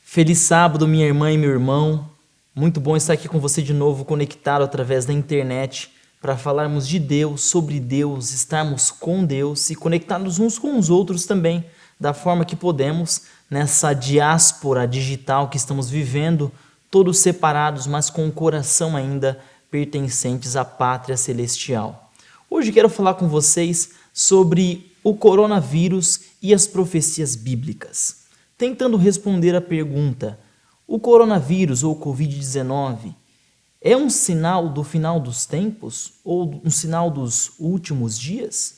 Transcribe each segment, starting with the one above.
Feliz sábado, minha irmã e meu irmão. Muito bom estar aqui com você de novo, conectado através da internet, para falarmos de Deus, sobre Deus, estarmos com Deus e conectados uns com os outros também, da forma que podemos, nessa diáspora digital que estamos vivendo, todos separados, mas com o coração ainda pertencentes à pátria celestial. Hoje quero falar com vocês sobre o coronavírus e as profecias bíblicas, tentando responder a pergunta: o coronavírus ou Covid-19 é um sinal do final dos tempos ou um sinal dos últimos dias?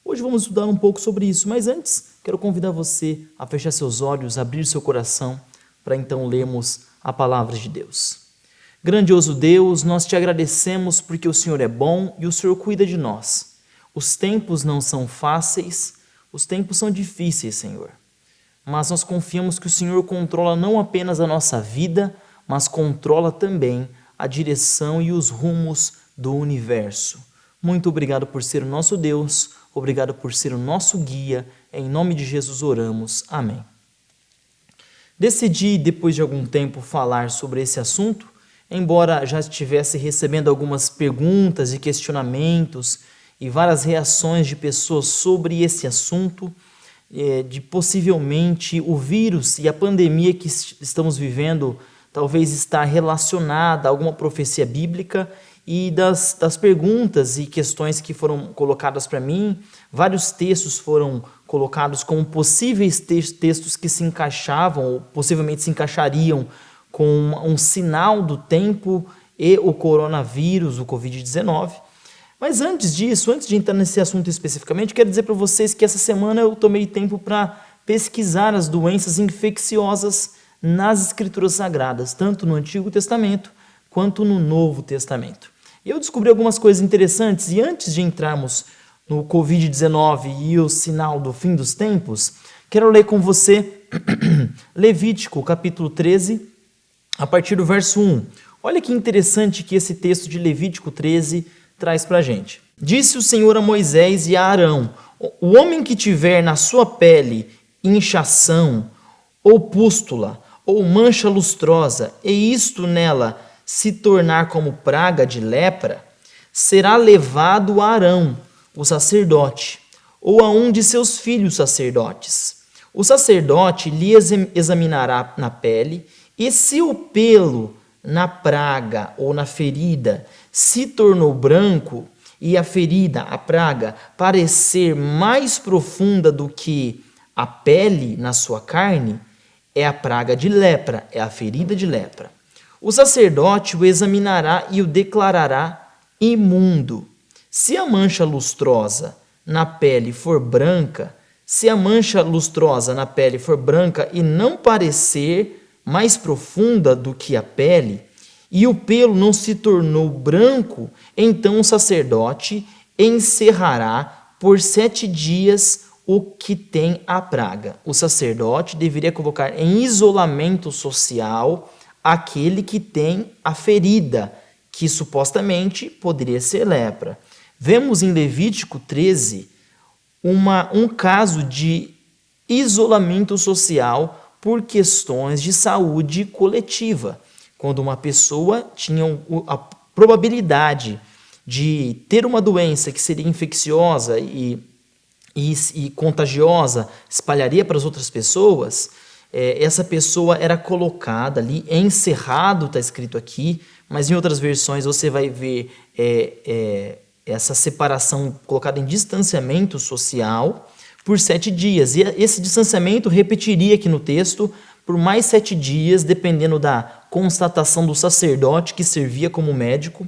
Hoje vamos estudar um pouco sobre isso, mas antes quero convidar você a fechar seus olhos, abrir seu coração, para então lermos a palavra de Deus. Grandioso Deus, nós te agradecemos porque o Senhor é bom e o Senhor cuida de nós. Os tempos não são fáceis, os tempos são difíceis, Senhor. Mas nós confiamos que o Senhor controla não apenas a nossa vida, mas controla também a direção e os rumos do universo. Muito obrigado por ser o nosso Deus, obrigado por ser o nosso guia. Em nome de Jesus oramos. Amém. Decidi, depois de algum tempo, falar sobre esse assunto, embora já estivesse recebendo algumas perguntas e questionamentos e várias reações de pessoas sobre esse assunto, de possivelmente o vírus e a pandemia que estamos vivendo talvez estar relacionada a alguma profecia bíblica, e das perguntas e questões que foram colocadas para mim, vários textos foram colocados como possíveis textos que se encaixavam ou possivelmente se encaixariam com um sinal do tempo e o coronavírus, o Covid-19. Mas antes disso, antes de entrar nesse assunto especificamente, quero dizer para vocês que essa semana eu tomei tempo para pesquisar as doenças infecciosas nas Escrituras Sagradas, tanto no Antigo Testamento quanto no Novo Testamento. E eu descobri algumas coisas interessantes, e antes de entrarmos no Covid-19 e o sinal do fim dos tempos, quero ler com você Levítico, capítulo 13, a partir do verso 1. Olha que interessante que esse texto de Levítico 13 traz para a gente. Disse o Senhor a Moisés e a Arão: o homem que tiver na sua pele inchação, ou pústula, ou mancha lustrosa, e isto nela se tornar como praga de lepra, será levado a Arão, o sacerdote, ou a um de seus filhos sacerdotes. O sacerdote lhe examinará na pele, e se o pelo na praga ou na ferida se tornou branco, e a ferida, a praga, parecer mais profunda do que a pele na sua carne, é a praga de lepra, é a ferida de lepra. O sacerdote o examinará e o declarará imundo. Se a mancha lustrosa na pele for branca, se a mancha lustrosa na pele for branca e não parecer mais profunda do que a pele, e o pelo não se tornou branco, então o sacerdote encerrará por 7 dias o que tem a praga. O sacerdote deveria colocar em isolamento social aquele que tem a ferida, que supostamente poderia ser lepra. Vemos em Levítico 13 um caso de isolamento social por questões de saúde coletiva, quando uma pessoa tinha a probabilidade de ter uma doença que seria infecciosa e contagiosa, espalharia para as outras pessoas, essa pessoa era colocada ali, encerrado, está escrito aqui, mas em outras versões você vai ver essa separação colocada em distanciamento social por 7 dias. E esse distanciamento repetiria aqui no texto por mais 7 dias, dependendo da constatação do sacerdote que servia como médico.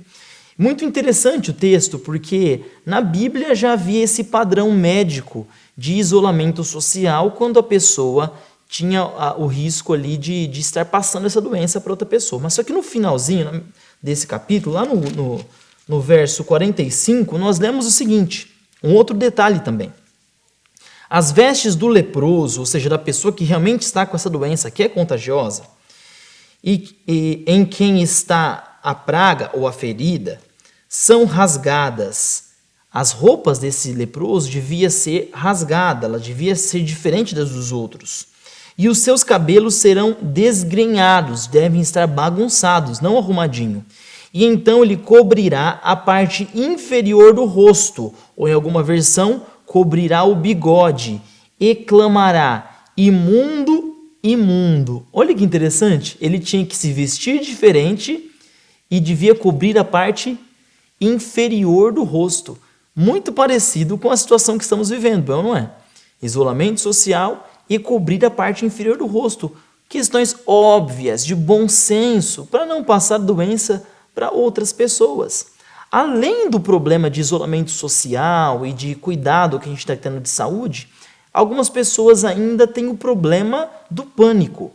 Muito interessante o texto, porque na Bíblia já havia esse padrão médico de isolamento social quando a pessoa tinha o risco ali de estar passando essa doença para outra pessoa. Mas só que no finalzinho desse capítulo, lá no verso 45, nós lemos o seguinte, um outro detalhe também. As vestes do leproso, ou seja, da pessoa que realmente está com essa doença, que é contagiosa, e em quem está a praga ou a ferida, são rasgadas. As roupas desse leproso devia ser rasgada, ela devia ser diferente das dos outros. E os seus cabelos serão desgrenhados, devem estar bagunçados, não arrumadinho. E então ele cobrirá a parte inferior do rosto, ou em alguma versão, cobrirá o bigode, e clamará: imundo, imundo. Olha que interessante, ele tinha que se vestir diferente e devia cobrir a parte inferior do rosto. Muito parecido com a situação que estamos vivendo, não é? Isolamento social e cobrir a parte inferior do rosto. Questões óbvias, de bom senso, para não passar doença para outras pessoas. Além do problema de isolamento social e de cuidado que a gente está tendo de saúde, algumas pessoas ainda têm o problema do pânico.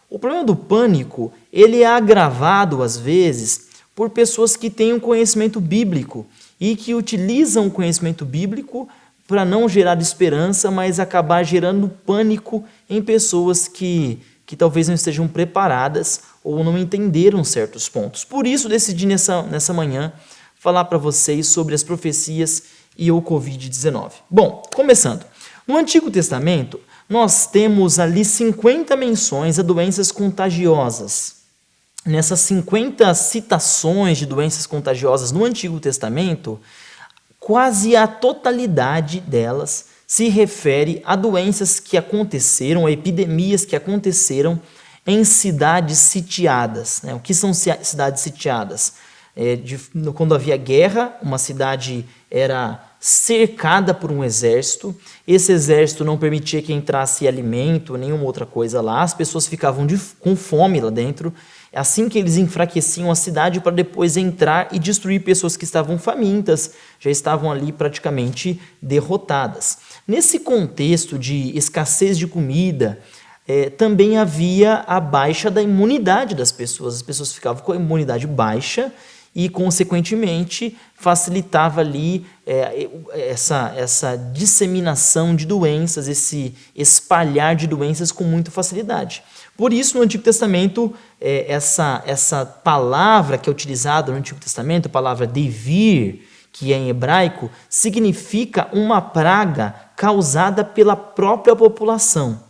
O problema do pânico, ele é agravado, às vezes, por pessoas que têm um conhecimento bíblico e que utilizam o conhecimento bíblico para não gerar esperança, mas acabar gerando pânico em pessoas que talvez não estejam preparadas ou não entenderam certos pontos. Por isso, decidi nessa manhã falar para vocês sobre as profecias e o Covid-19. Bom, começando. No Antigo Testamento, nós temos ali 50 menções a doenças contagiosas. Nessas 50 citações de doenças contagiosas no Antigo Testamento, quase a totalidade delas se refere a doenças que aconteceram, a epidemias que aconteceram em cidades sitiadas. O que são cidades sitiadas? Quando havia guerra, uma cidade era cercada por um exército, esse exército não permitia que entrasse alimento, nenhuma outra coisa lá, as pessoas ficavam com fome lá dentro, assim que eles enfraqueciam a cidade para depois entrar e destruir pessoas que estavam famintas, já estavam ali praticamente derrotadas. Nesse contexto de escassez de comida, também havia a baixa da imunidade das pessoas, as pessoas ficavam com a imunidade baixa e, consequentemente, facilitava ali essa disseminação de doenças, esse espalhar de doenças com muita facilidade. Por isso, no Antigo Testamento, essa palavra que é utilizada no Antigo Testamento, a palavra devir, que é em hebraico, significa uma praga causada pela própria população.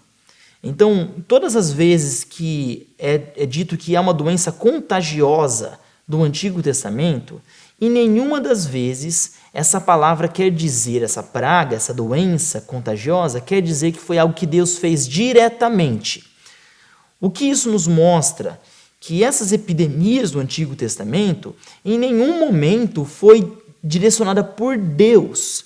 Então, todas as vezes que é dito que há uma doença contagiosa do Antigo Testamento, em nenhuma das vezes essa palavra quer dizer, essa praga, essa doença contagiosa, quer dizer que foi algo que Deus fez diretamente. O que isso nos mostra? Que essas epidemias do Antigo Testamento, em nenhum momento foi direcionada por Deus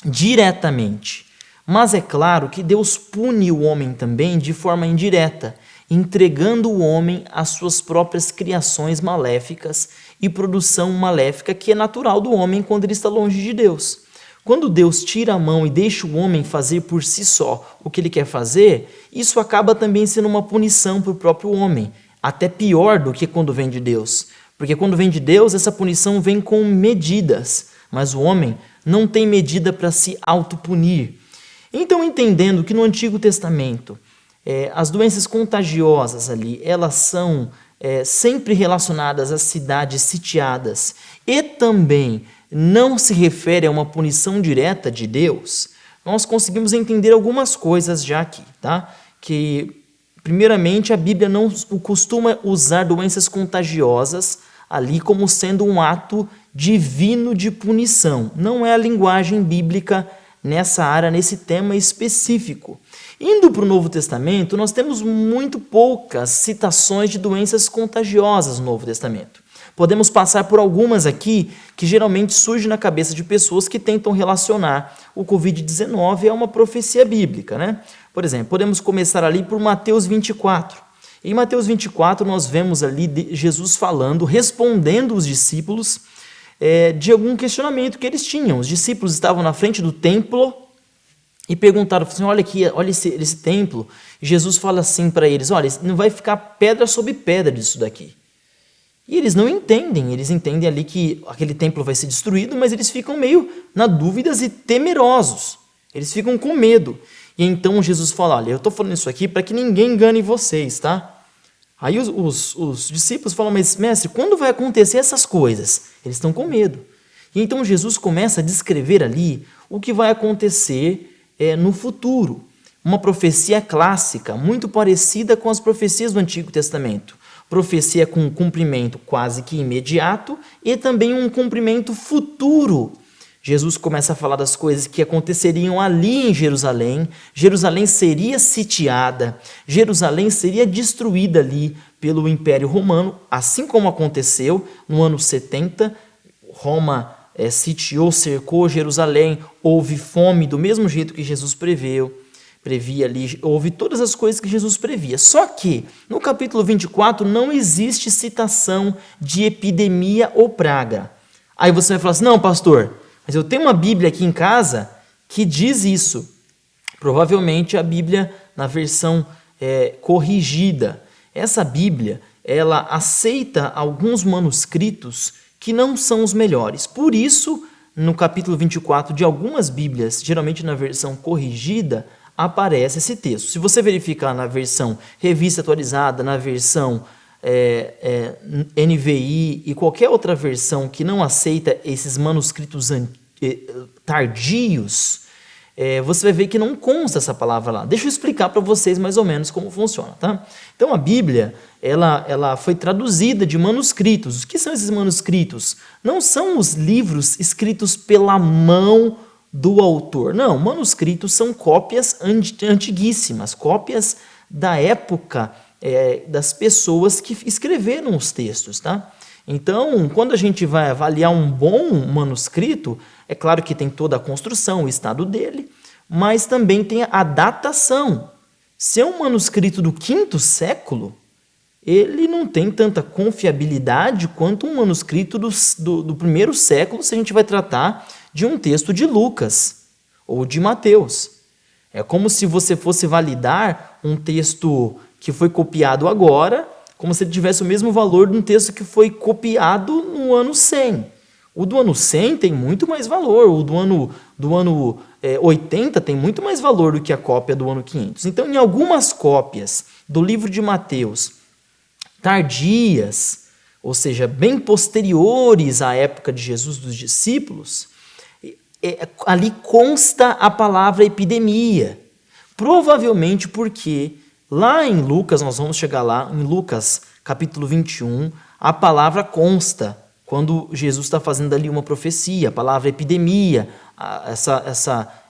diretamente. Mas é claro que Deus pune o homem também de forma indireta, entregando o homem às suas próprias criações maléficas e produção maléfica que é natural do homem quando ele está longe de Deus. Quando Deus tira a mão e deixa o homem fazer por si só o que ele quer fazer, isso acaba também sendo uma punição para o próprio homem, até pior do que quando vem de Deus. Porque quando vem de Deus, essa punição vem com medidas, mas o homem não tem medida para se autopunir. Então, entendendo que no Antigo Testamento, as doenças contagiosas ali, elas são sempre relacionadas às cidades sitiadas e também não se refere a uma punição direta de Deus, nós conseguimos entender algumas coisas já aqui, tá? Que, primeiramente, a Bíblia não costuma usar doenças contagiosas ali como sendo um ato divino de punição. Não é a linguagem bíblica nessa área, nesse tema específico. Indo para o Novo Testamento, nós temos muito poucas citações de doenças contagiosas no Novo Testamento. Podemos passar por algumas aqui que geralmente surgem na cabeça de pessoas que tentam relacionar o Covid-19 a uma profecia bíblica, né? Por exemplo, podemos começar ali por Mateus 24. Em Mateus 24, nós vemos ali Jesus falando, respondendo os discípulos de algum questionamento que eles tinham. Os discípulos estavam na frente do templo e perguntaram assim, olha aqui, olha esse templo. E Jesus fala assim para eles, olha, não vai ficar pedra sobre pedra disso daqui. E eles não entendem, eles entendem ali que aquele templo vai ser destruído, mas eles ficam meio na dúvidas e temerosos. Eles ficam com medo. E então Jesus fala, olha, eu estou falando isso aqui para que ninguém engane vocês, tá? Aí os discípulos falam, mas mestre, quando vai acontecer essas coisas? Eles estão com medo. E então Jesus começa a descrever ali o que vai acontecer no futuro. uma profecia clássica, muito parecida com as profecias do Antigo Testamento. Profecia com um cumprimento quase que imediato e também um cumprimento futuro. Jesus começa a falar das coisas que aconteceriam ali em Jerusalém. Jerusalém seria sitiada, Jerusalém seria destruída ali pelo Império Romano, assim como aconteceu no ano 70. Roma sitiou, cercou Jerusalém, houve fome do mesmo jeito que Jesus previa ali, houve todas as coisas que Jesus previa. Só que no capítulo 24 não existe citação de epidemia ou praga. Aí você vai falar assim, não, pastor, mas eu tenho uma Bíblia aqui em casa que diz isso. Provavelmente a Bíblia na versão corrigida. Essa Bíblia, ela aceita alguns manuscritos que não são os melhores. Por isso, no capítulo 24 de algumas Bíblias, geralmente na versão corrigida, aparece esse texto. Se você verificar na versão revista atualizada, na versão NVI e qualquer outra versão que não aceita esses manuscritos tardios, você vai ver que não consta essa palavra lá. Deixa eu explicar para vocês mais ou menos como funciona, tá? Então a Bíblia, ela foi traduzida de manuscritos. O que são esses manuscritos? Não são os livros escritos pela mão do autor. Não, manuscritos são cópias antiguíssimas, cópias da época das pessoas que escreveram os textos, tá? Então, quando a gente vai avaliar um bom manuscrito, é claro que tem toda a construção, o estado dele, mas também tem a datação. Se é um manuscrito do 5º século, ele não tem tanta confiabilidade quanto um manuscrito do 1º século, se a gente vai tratar de um texto de Lucas ou de Mateus. É como se você fosse validar um texto que foi copiado agora, como se ele tivesse o mesmo valor de um texto que foi copiado no ano 100. O do ano 100 tem muito mais valor, o do ano 80 tem muito mais valor do que a cópia do ano 500. Então, em algumas cópias do livro de Mateus, tardias, ou seja, bem posteriores à época de Jesus dos discípulos, ali consta a palavra epidemia. Provavelmente porque lá em Lucas, nós vamos chegar lá, em Lucas capítulo 21, a palavra consta, quando Jesus está fazendo ali uma profecia, a palavra epidemia,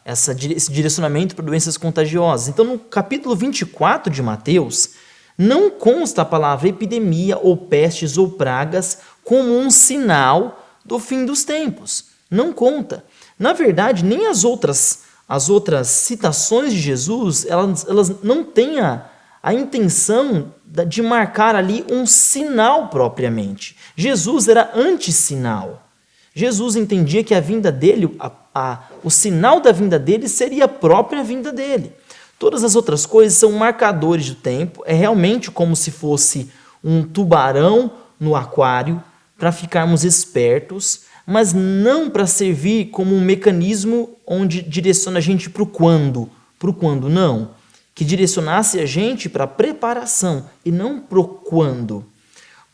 esse direcionamento para doenças contagiosas. Então, no capítulo 24 de Mateus, não consta a palavra epidemia ou pestes ou pragas como um sinal do fim dos tempos. Não conta. Na verdade, nem as outras citações de Jesus, elas não têm a intenção de marcar ali um sinal propriamente. Jesus era anti-sinal. Jesus entendia que a vinda dele, o sinal da vinda dele seria a própria vinda dele. Todas as outras coisas são marcadores do tempo, é realmente como se fosse um tubarão no aquário, para ficarmos espertos, mas não para servir como um mecanismo onde direciona a gente para o quando. Para o quando, não. Que direcionasse a gente para a preparação e não para o quando.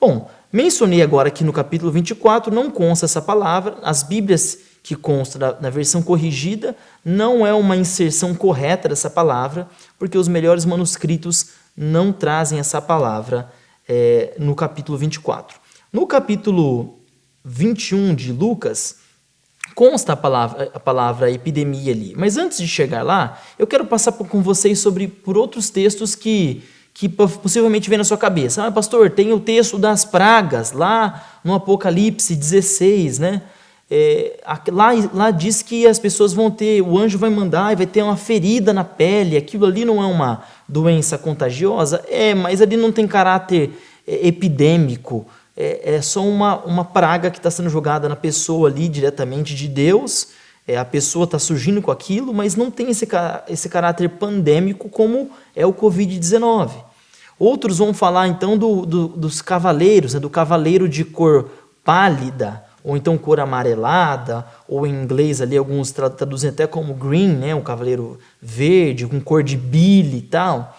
Bom, mencionei agora que no capítulo 24 não consta essa palavra. As Bíblias que constam na versão corrigida não é uma inserção correta dessa palavra, porque os melhores manuscritos não trazem essa palavra no capítulo 24. No capítulo 21 de Lucas, consta a palavra epidemia ali. Mas antes de chegar lá, eu quero passar com vocês por outros textos que possivelmente vem na sua cabeça. Ah, pastor, tem o texto das pragas, lá no Apocalipse 16, né? Lá diz que as pessoas o anjo vai mandar e vai ter uma ferida na pele, aquilo ali não é uma doença contagiosa? Mas ali não tem caráter epidêmico, é só uma praga que está sendo jogada na pessoa ali diretamente de Deus, a pessoa está surgindo com aquilo, mas não tem esse caráter pandêmico como é o Covid-19. Outros vão falar então dos cavaleiros, do cavaleiro de cor pálida, ou então cor amarelada, ou em inglês ali alguns traduzem até como green, né, um cavaleiro verde, com cor de bile e tal.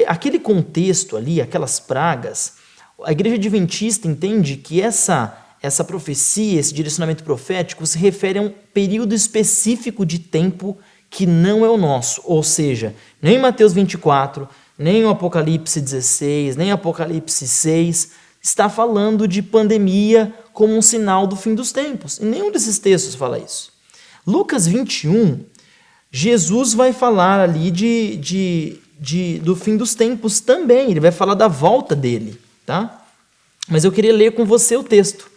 Aquele contexto ali, aquelas pragas, a Igreja Adventista entende que essa profecia, esse direcionamento profético se refere a um período específico de tempo que não é o nosso. Ou seja, nem Mateus 24, nem o Apocalipse 16, nem Apocalipse 6 está falando de pandemia como um sinal do fim dos tempos. E nenhum desses textos fala isso. Lucas 21, Jesus vai falar ali do fim dos tempos também. Ele vai falar da volta dele, tá? Mas eu queria ler com você o texto.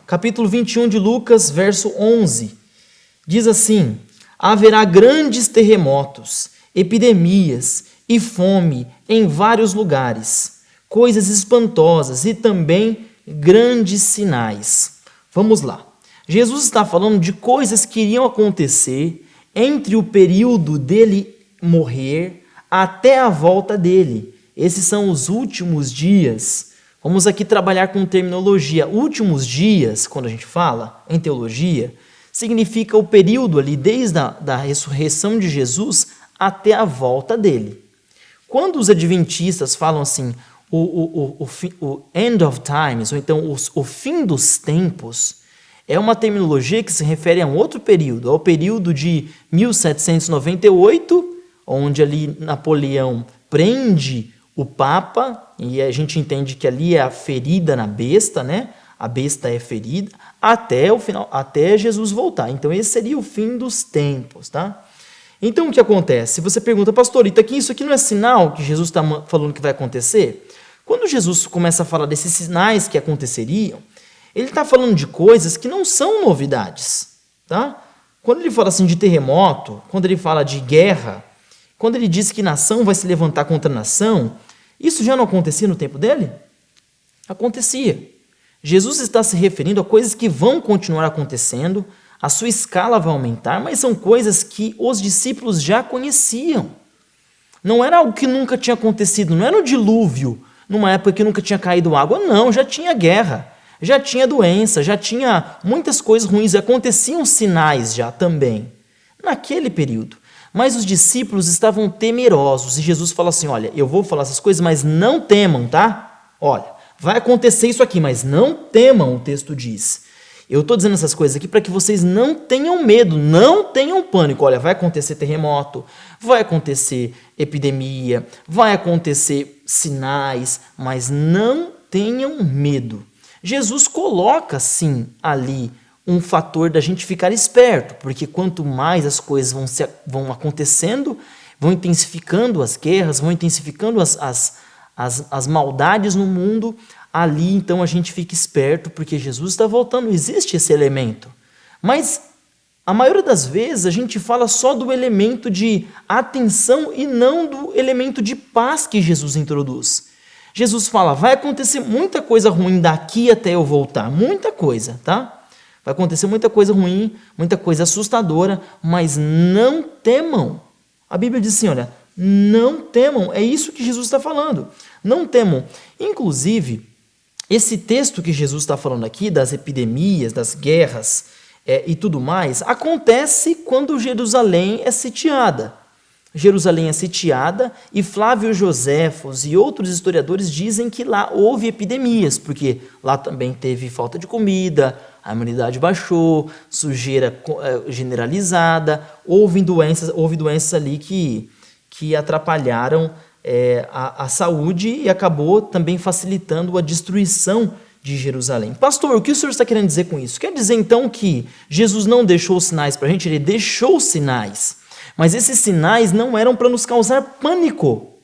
Capítulo 21 de Lucas, verso 11. Diz assim: haverá grandes terremotos, epidemias e fome em vários lugares, coisas espantosas e também grandes sinais. Vamos lá. Jesus está falando de coisas que iriam acontecer entre o período dele morrer até a volta dele. Esses são os últimos dias. Vamos aqui trabalhar com terminologia. Últimos dias, quando a gente fala em teologia, significa o período ali desde a ressurreição de Jesus até a volta dele. Quando os adventistas falam assim, o end of times, ou então o fim dos tempos, é uma terminologia que se refere a um outro período, ao período de 1798, onde ali Napoleão prende o Papa, e a gente entende que ali é a ferida na besta, né? A besta é ferida, até o final, até Jesus voltar. Então esse seria o fim dos tempos, tá? Então o que acontece? Você pergunta, pastor, isso aqui não é sinal que Jesus está falando que vai acontecer? Quando Jesus começa a falar desses sinais que aconteceriam, ele está falando de coisas que não são novidades, tá? Quando ele fala assim de terremoto, quando ele fala de guerra, quando ele diz que nação vai se levantar contra nação, isso já não acontecia no tempo dele? Acontecia. Jesus está se referindo a coisas que vão continuar acontecendo, a sua escala vai aumentar, mas são coisas que os discípulos já conheciam. Não era algo que nunca tinha acontecido, não era o dilúvio, numa época que nunca tinha caído água, não, já tinha guerra, já tinha doença, já tinha muitas coisas ruins, aconteciam sinais já também, naquele período. Mas os discípulos estavam temerosos e Jesus fala assim, olha, eu vou falar essas coisas, mas não temam, tá? Olha, vai acontecer isso aqui, mas não temam, o texto diz. Eu estou dizendo essas coisas aqui para que vocês não tenham medo, não tenham pânico. Olha, vai acontecer terremoto, vai acontecer epidemia, vai acontecer sinais, mas não tenham medo. Jesus coloca, sim, ali um fator da gente ficar esperto, porque quanto mais as coisas vão acontecendo, vão intensificando as guerras, vão intensificando as maldades no mundo, ali então a gente fica esperto, porque Jesus está voltando, existe esse elemento. Mas a maioria das vezes a gente fala só do elemento de atenção e não do elemento de paz que Jesus introduz. Jesus fala, vai acontecer muita coisa ruim daqui até eu voltar, muita coisa, tá? Vai acontecer muita coisa ruim, muita coisa assustadora, mas não temam. A Bíblia diz assim, olha, não temam, é isso que Jesus está falando, não temam. Inclusive, esse texto que Jesus está falando aqui, das epidemias, das guerras e tudo mais, acontece quando Jerusalém é sitiada. Jerusalém é sitiada e Flávio Joséfos e outros historiadores dizem que lá houve epidemias, porque lá também teve falta de comida, a imunidade baixou, sujeira generalizada, houve doenças ali que atrapalharam a saúde e acabou também facilitando a destruição de Jerusalém. Pastor, o que o senhor está querendo dizer com isso? Quer dizer então que Jesus não deixou sinais para a gente? Ele deixou sinais, mas esses sinais não eram para nos causar pânico,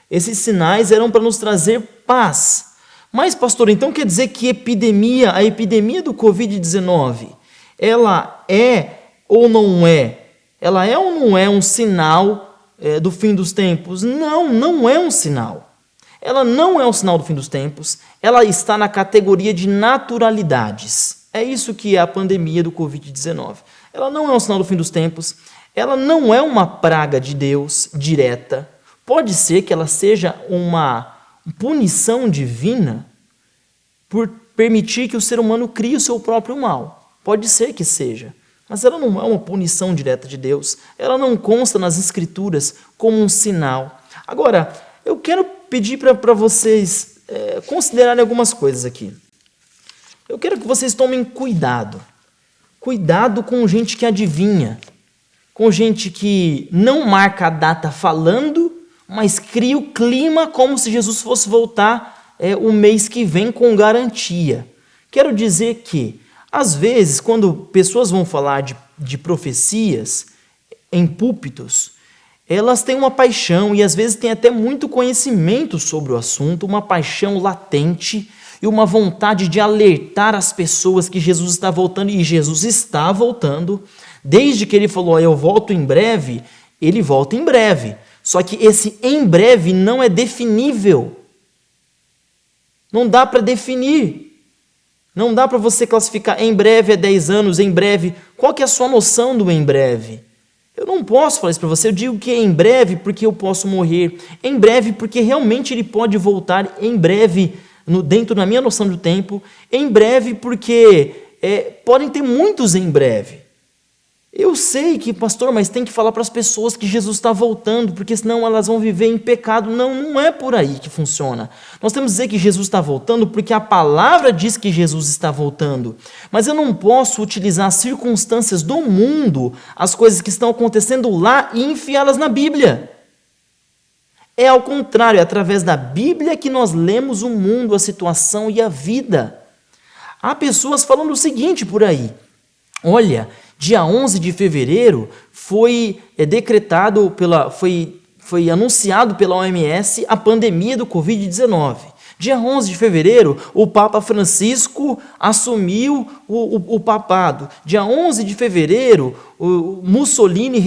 esses sinais eram para nos trazer paz. Mas, pastor, então quer dizer que a epidemia do Covid-19, ela é ou não é? Ela é ou não é um sinal do fim dos tempos? Não, não é um sinal. Ela não é um sinal do fim dos tempos, ela está na categoria de naturalidades. É isso que é a pandemia do Covid-19. Ela não é um sinal do fim dos tempos, ela não é uma praga de Deus direta. Pode ser que ela seja uma punição divina por permitir que o ser humano crie o seu próprio mal. Pode ser que seja, mas ela não é uma punição direta de Deus. Ela não consta nas Escrituras como um sinal. Agora, eu quero pedir para vocês considerarem algumas coisas aqui. Eu quero que vocês tomem cuidado. Cuidado com gente que adivinha. com gente que não marca a data falando, mas cria o clima como se Jesus fosse voltar o mês que vem com garantia. Quero dizer que, às vezes, quando pessoas vão falar de profecias em púlpitos, elas têm uma paixão e às vezes têm até muito conhecimento sobre o assunto, uma paixão latente e uma vontade de alertar as pessoas que Jesus está voltando, e Jesus está voltando. Desde que ele falou, eu volto em breve, ele volta em breve. Só que esse em breve não é definível. Não dá para definir. Não dá para você classificar em breve é 10 anos, em breve. Qual que é a sua noção do em breve? Eu não posso falar isso para você. Eu digo que é em breve porque eu posso morrer. Em breve porque realmente ele pode voltar em breve, dentro da minha noção do tempo. Em breve porque podem ter muitos em breve. Eu sei que, pastor, mas tem que falar para as pessoas que Jesus está voltando, porque senão elas vão viver em pecado. Não, não é por aí que funciona. Nós temos que dizer que Jesus está voltando porque a palavra diz que Jesus está voltando. Mas eu não posso utilizar as circunstâncias do mundo, as coisas que estão acontecendo lá, e enfiá-las na Bíblia. É ao contrário, é através da Bíblia que nós lemos o mundo, a situação e a vida. Há pessoas falando o seguinte por aí: olha, dia 11 de fevereiro foi anunciado pela OMS a pandemia do Covid-19. Dia 11 de fevereiro, o Papa Francisco assumiu o papado. Dia 11 de fevereiro, o Mussolini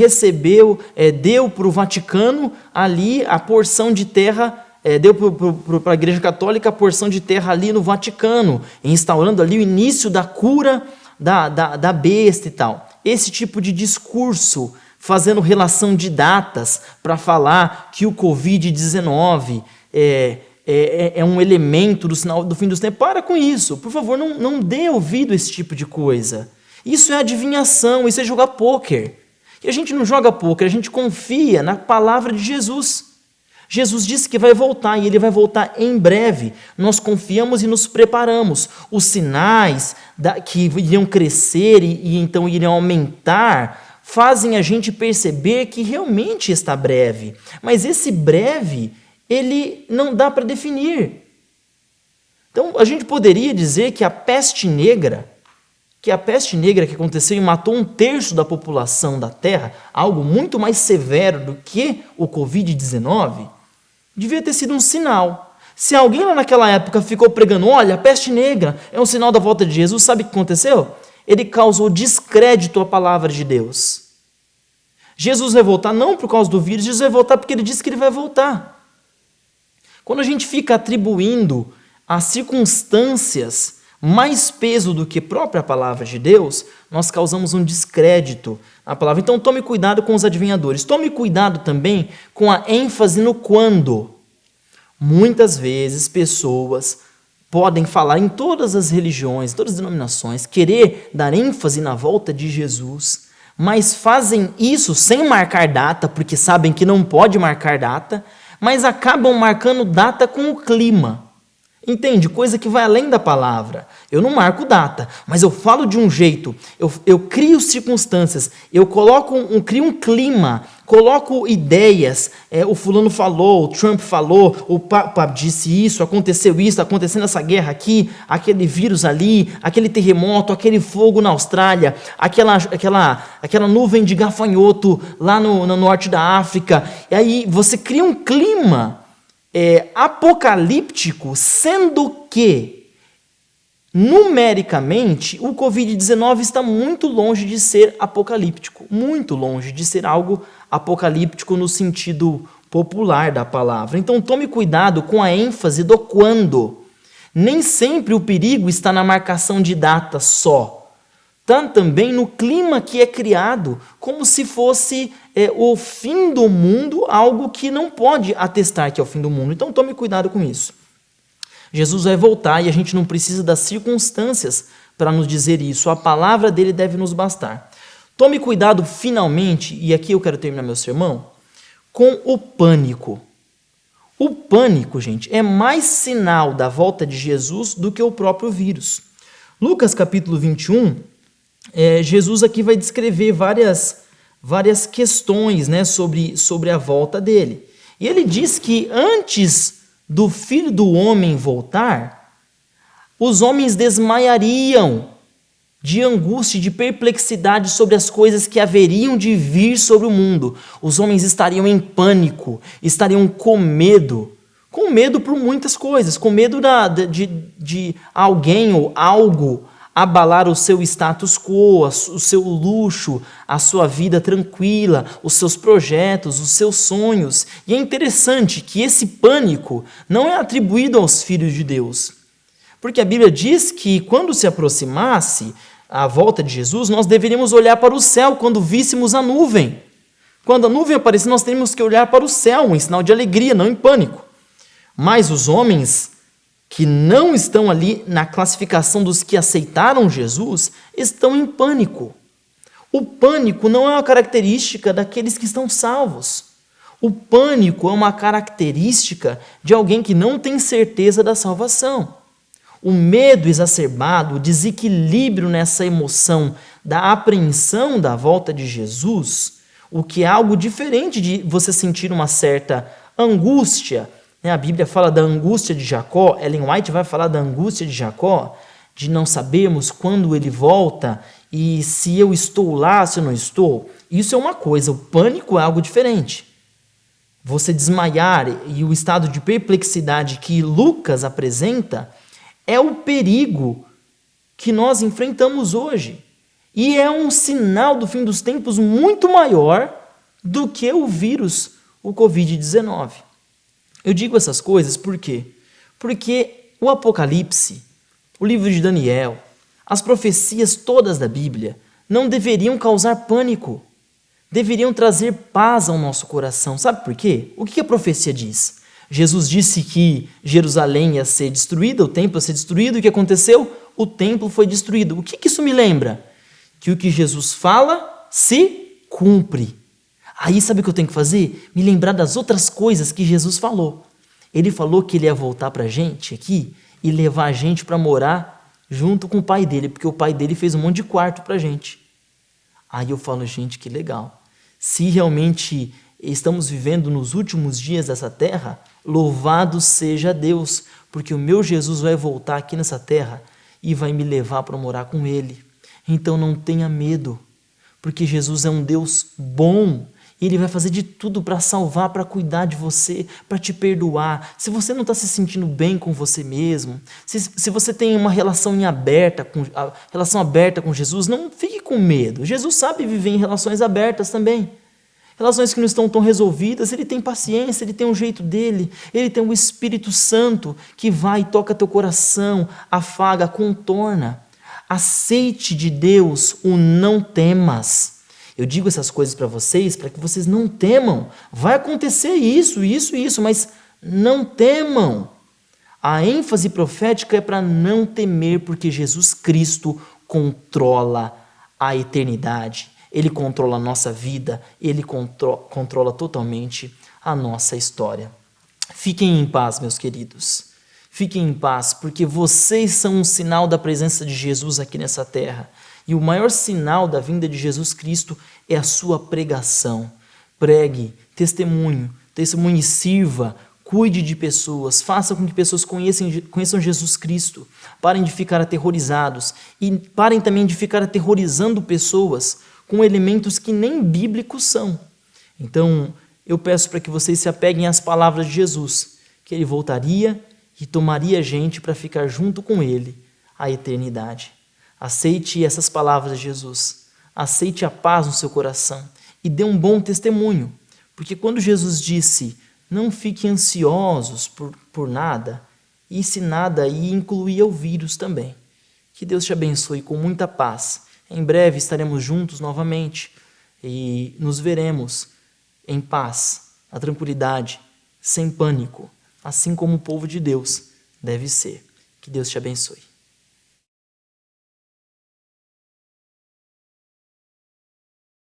deu para o Vaticano ali a porção de terra, deu para a Igreja Católica a porção de terra ali no Vaticano, instaurando ali o início da cura da besta e tal. Esse tipo de discurso, fazendo relação de datas para falar que o Covid-19 é um elemento do sinal do fim dos tempos. Para com isso, por favor, não dê ouvido a esse tipo de coisa. Isso é adivinhação, isso é jogar pôquer. E a gente não joga pôquer, a gente confia na palavra de Jesus. Jesus disse que vai voltar e ele vai voltar em breve. Nós confiamos e nos preparamos. Os sinais que iriam crescer e então iriam aumentar fazem a gente perceber que realmente está breve. Mas esse breve, ele não dá para definir. Então, a gente poderia dizer que a peste negra que aconteceu e matou 1/3 da população da Terra, algo muito mais severo do que o Covid-19, devia ter sido um sinal. Se alguém lá naquela época ficou pregando, olha, a peste negra é um sinal da volta de Jesus, sabe o que aconteceu? Ele causou descrédito à palavra de Deus. Jesus vai voltar não por causa do vírus, Jesus vai voltar porque ele disse que ele vai voltar. Quando a gente fica atribuindo às circunstâncias mais peso do que a própria palavra de Deus, nós causamos um descrédito à palavra. Então tome cuidado com os adivinhadores. Tome cuidado também com a ênfase no quando. Muitas vezes pessoas podem falar em todas as religiões, todas as denominações, querer dar ênfase na volta de Jesus, mas fazem isso sem marcar data, porque sabem que não pode marcar data, mas acabam marcando data com o clima. Entende? Coisa que vai além da palavra. Eu não marco data, mas eu falo de um jeito, eu crio circunstâncias, eu crio um clima, coloco ideias, o fulano falou, o Trump falou, o Papa disse isso, acontecendo essa guerra aqui, aquele vírus ali, aquele terremoto, aquele fogo na Austrália, aquela nuvem de gafanhoto lá no norte da África. E aí você cria um clima apocalíptico, sendo que, numericamente, o Covid-19 está muito longe de ser apocalíptico, muito longe de ser algo apocalíptico no sentido popular da palavra. Então tome cuidado com a ênfase do quando. Nem sempre o perigo está na marcação de data só. Está também no clima que é criado, como se fosse o fim do mundo, algo que não pode atestar que é o fim do mundo. Então tome cuidado com isso. Jesus vai voltar e a gente não precisa das circunstâncias para nos dizer isso. A palavra dele deve nos bastar. Tome cuidado, finalmente, e aqui eu quero terminar meu sermão, com o pânico. O pânico, gente, é mais sinal da volta de Jesus do que o próprio vírus. Lucas capítulo 21, Jesus aqui vai descrever várias várias questões, né, sobre a volta dele. E ele diz que antes do Filho do Homem voltar, os homens desmaiariam de angústia e de perplexidade sobre as coisas que haveriam de vir sobre o mundo. Os homens estariam em pânico, estariam com medo por muitas coisas, com medo de alguém ou algo abalar o seu status quo, o seu luxo, a sua vida tranquila, os seus projetos, os seus sonhos. E é interessante que esse pânico não é atribuído aos filhos de Deus, porque a Bíblia diz que quando se aproximasse a volta de Jesus, nós deveríamos olhar para o céu quando víssemos a nuvem. Quando a nuvem aparecer, nós teríamos que olhar para o céu, em sinal de alegria, não em pânico. Mas os homens que não estão ali na classificação dos que aceitaram Jesus, estão em pânico. O pânico não é uma característica daqueles que estão salvos. O pânico é uma característica de alguém que não tem certeza da salvação. O medo exacerbado, o desequilíbrio nessa emoção da apreensão da volta de Jesus, o que é algo diferente de você sentir uma certa angústia. A Bíblia fala da angústia de Jacó, Ellen White vai falar da angústia de Jacó, de não sabermos quando ele volta e se eu estou lá, se eu não estou. Isso é uma coisa, o pânico é algo diferente. Você desmaiar e o estado de perplexidade que Lucas apresenta é o perigo que nós enfrentamos hoje. E é um sinal do fim dos tempos muito maior do que o vírus, o Covid-19. Eu digo essas coisas por quê? Porque o Apocalipse, o livro de Daniel, as profecias todas da Bíblia não deveriam causar pânico, deveriam trazer paz ao nosso coração. Sabe por quê? O que a profecia diz? Jesus disse que Jerusalém ia ser destruída, o templo ia ser destruído, e o que aconteceu? O templo foi destruído. O que isso me lembra? Que o que Jesus fala se cumpre. Aí sabe o que eu tenho que fazer? Me lembrar das outras coisas que Jesus falou. Ele falou que ele ia voltar para a gente aqui e levar a gente para morar junto com o pai dele, porque o pai dele fez um monte de quarto para a gente. Aí eu falo, gente, que legal. Se realmente estamos vivendo nos últimos dias dessa terra, louvado seja Deus, porque o meu Jesus vai voltar aqui nessa terra e vai me levar para morar com ele. Então não tenha medo, porque Jesus é um Deus bom. Ele vai fazer de tudo para salvar, para cuidar de você, para te perdoar. Se você não está se sentindo bem com você mesmo, se você tem uma relação aberta com Jesus, não fique com medo. Jesus sabe viver em relações abertas também. Relações que não estão tão resolvidas, ele tem paciência, ele tem um jeito dele, ele tem o Espírito Santo que vai e toca teu coração, afaga, contorna. Aceite de Deus o não temas. Eu digo essas coisas para vocês para que vocês não temam. Vai acontecer isso, mas não temam. A ênfase profética é para não temer, porque Jesus Cristo controla a eternidade. Ele controla a nossa vida, ele controla totalmente a nossa história. Fiquem em paz, meus queridos. Fiquem em paz, porque vocês são um sinal da presença de Jesus aqui nessa terra. E o maior sinal da vinda de Jesus Cristo é a sua pregação. Pregue, testemunhe e sirva, cuide de pessoas, faça com que pessoas conheçam Jesus Cristo. Parem de ficar aterrorizados e parem também de ficar aterrorizando pessoas com elementos que nem bíblicos são. Então, eu peço para que vocês se apeguem às palavras de Jesus, que ele voltaria e tomaria a gente para ficar junto com ele a eternidade. Aceite essas palavras de Jesus, aceite a paz no seu coração e dê um bom testemunho, porque quando Jesus disse, não fiquem ansiosos por nada, e esse nada aí incluía o vírus também. Que Deus te abençoe com muita paz. Em breve estaremos juntos novamente e nos veremos em paz, na tranquilidade, sem pânico, assim como o povo de Deus deve ser. Que Deus te abençoe.